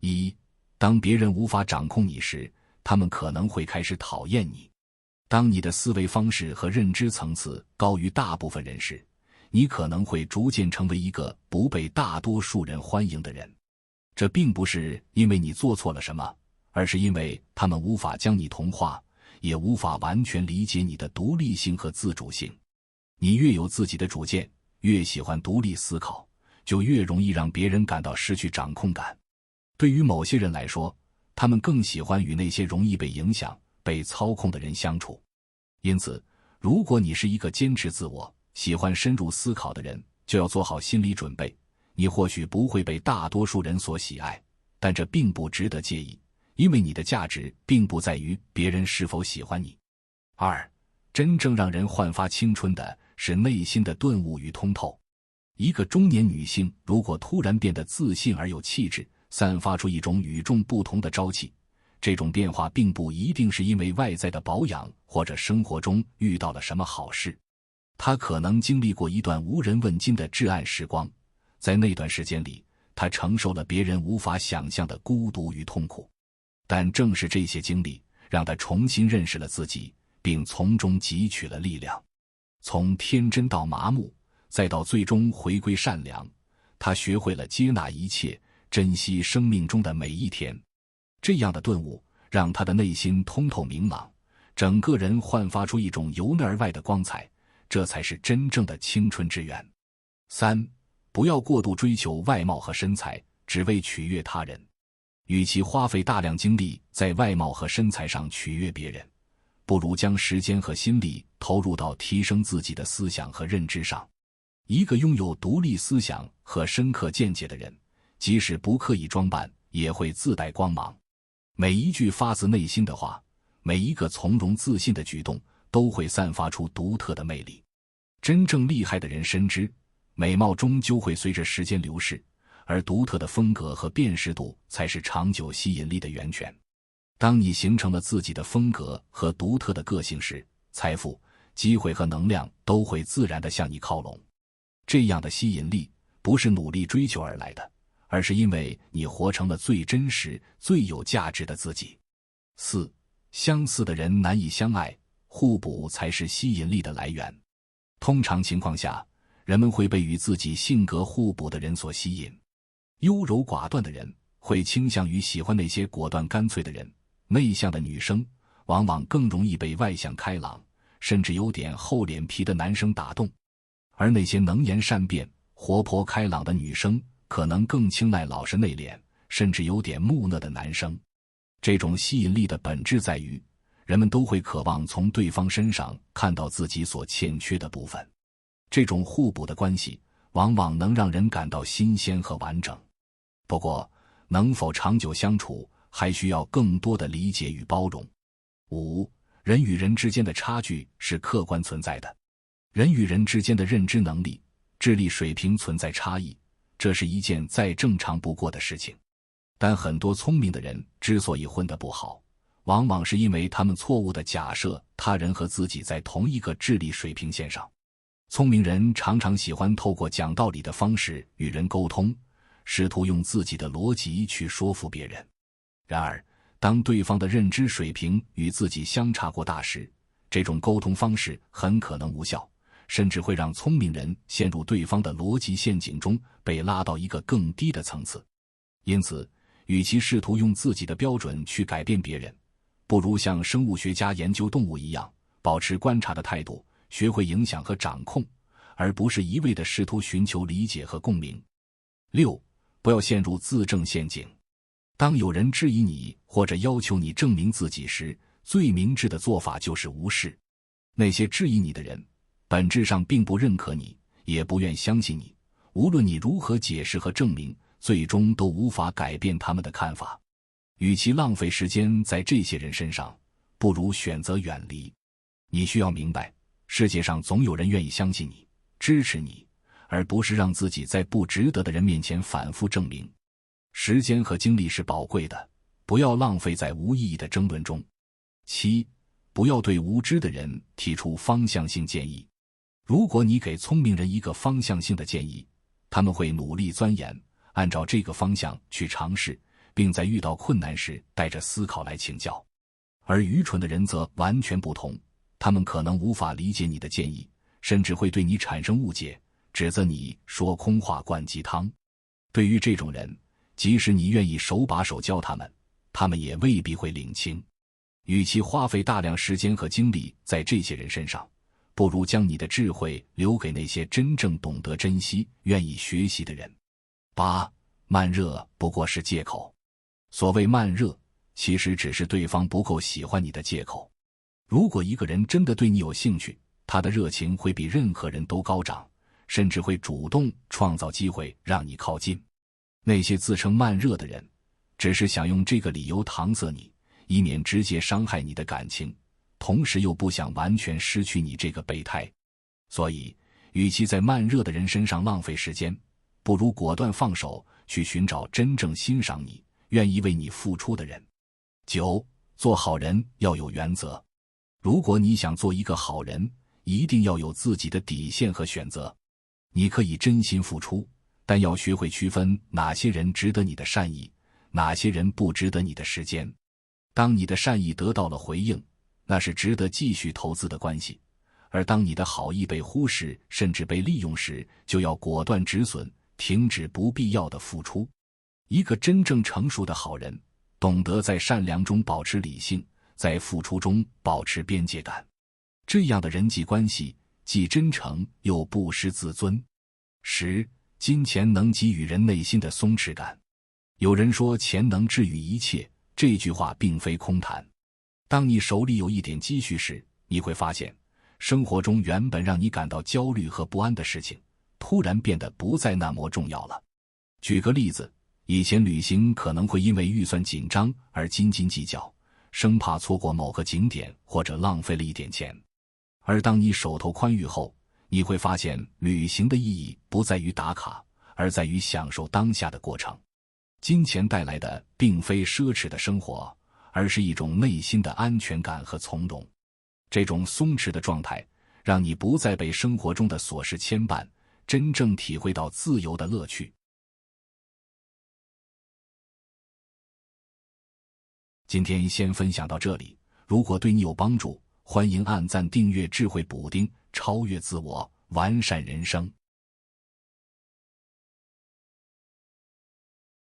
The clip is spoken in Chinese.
一，当别人无法掌控你时，他们可能会开始讨厌你。当你的思维方式和认知层次高于大部分人时，你可能会逐渐成为一个不被大多数人欢迎的人。这并不是因为你做错了什么，而是因为他们无法将你同化，也无法完全理解你的独立性和自主性。你越有自己的主见，越喜欢独立思考，就越容易让别人感到失去掌控感。对于某些人来说，他们更喜欢与那些容易被影响、被操控的人相处。因此，如果你是一个坚持自我、喜欢深入思考的人，就要做好心理准备。你或许不会被大多数人所喜爱，但这并不值得介意，因为你的价值并不在于别人是否喜欢你。二，真正让人焕发青春的是内心的顿悟与通透。一个中年女性如果突然变得自信而有气质，散发出一种与众不同的朝气，这种变化并不一定是因为外在的保养或者生活中遇到了什么好事。她可能经历过一段无人问津的至暗时光，在那段时间里，她承受了别人无法想象的孤独与痛苦。但正是这些经历，让她重新认识了自己，并从中汲取了力量。从天真到麻木，再到最终回归善良，她学会了接纳一切，珍惜生命中的每一天。这样的顿悟让他的内心通透明朗，整个人焕发出一种由内而外的光彩，这才是真正的青春之源。三，不要过度追求外貌和身材，只为取悦他人。与其花费大量精力在外貌和身材上取悦别人，不如将时间和心力投入到提升自己的思想和认知上。一个拥有独立思想和深刻见解的人，即使不刻意装扮，也会自带光芒。每一句发自内心的话，每一个从容自信的举动，都会散发出独特的魅力。真正厉害的人深知，美貌终究会随着时间流逝，而独特的风格和辨识度才是长久吸引力的源泉。当你形成了自己的风格和独特的个性时，财富、机会和能量都会自然地向你靠拢。这样的吸引力不是努力追求而来的，而是因为你活成了最真实、最有价值的自己。四，相似的人难以相爱，互补才是吸引力的来源。通常情况下，人们会被与自己性格互补的人所吸引。优柔寡断的人会倾向于喜欢那些果断干脆的人，内向的女生往往更容易被外向开朗，甚至有点厚脸皮的男生打动。而那些能言善辩、活泼开朗的女生可能更青睐老实内敛，甚至有点木讷的男生。这种吸引力的本质在于，人们都会渴望从对方身上看到自己所欠缺的部分。这种互补的关系往往能让人感到新鲜和完整。不过，能否长久相处，还需要更多的理解与包容。五，人与人之间的差距是客观存在的。人与人之间的认知能力、智力水平存在差异，这是一件再正常不过的事情。但很多聪明的人之所以混得不好，往往是因为他们错误地假设他人和自己在同一个智力水平线上。聪明人常常喜欢透过讲道理的方式与人沟通，试图用自己的逻辑去说服别人。然而，当对方的认知水平与自己相差过大时，这种沟通方式很可能无效，甚至会让聪明人陷入对方的逻辑陷阱中，被拉到一个更低的层次。因此，与其试图用自己的标准去改变别人，不如像生物学家研究动物一样，保持观察的态度，学会影响和掌控，而不是一味地试图寻求理解和共鸣。六，不要陷入自证陷阱。当有人质疑你或者要求你证明自己时，最明智的做法就是无视。那些质疑你的人，本质上并不认可你，也不愿相信你，无论你如何解释和证明，最终都无法改变他们的看法。与其浪费时间在这些人身上，不如选择远离。你需要明白，世界上总有人愿意相信你、支持你，而不是让自己在不值得的人面前反复证明。时间和精力是宝贵的，不要浪费在无意义的争论中。七，不要对无知的人提出方向性建议。如果你给聪明人一个方向性的建议，他们会努力钻研，按照这个方向去尝试，并在遇到困难时带着思考来请教。而愚蠢的人则完全不同，他们可能无法理解你的建议，甚至会对你产生误解，指责你说空话灌鸡汤。对于这种人，即使你愿意手把手教他们，他们也未必会领情。与其花费大量时间和精力在这些人身上，不如将你的智慧留给那些真正懂得珍惜、愿意学习的人。8. 慢热不过是借口。所谓慢热，其实只是对方不够喜欢你的借口。如果一个人真的对你有兴趣，他的热情会比任何人都高涨，甚至会主动创造机会让你靠近。那些自称慢热的人，只是想用这个理由搪塞你，以免直接伤害你的感情，同时又不想完全失去你这个备胎。所以，与其在慢热的人身上浪费时间，不如果断放手，去寻找真正欣赏你、愿意为你付出的人。9. 做好人要有原则。如果你想做一个好人，一定要有自己的底线和选择。你可以真心付出，但要学会区分哪些人值得你的善意，哪些人不值得你的时间。当你的善意得到了回应，那是值得继续投资的关系，而当你的好意被忽视甚至被利用时，就要果断止损，停止不必要的付出。一个真正成熟的好人，懂得在善良中保持理性，在付出中保持边界感。这样的人际关系既真诚又不失自尊。10. 金钱能给予人内心的松弛感。有人说钱能治愈一切，这句话并非空谈。当你手里有一点积蓄时，你会发现，生活中原本让你感到焦虑和不安的事情，突然变得不再那么重要了。举个例子，以前旅行可能会因为预算紧张而斤斤计较，生怕错过某个景点或者浪费了一点钱。而当你手头宽裕后，你会发现旅行的意义不在于打卡，而在于享受当下的过程。金钱带来的并非奢侈的生活，而是一种内心的安全感和从容。这种松弛的状态，让你不再被生活中的琐事牵绊，真正体会到自由的乐趣。今天先分享到这里，如果对你有帮助，欢迎按赞订阅智慧补丁，超越自我，完善人生。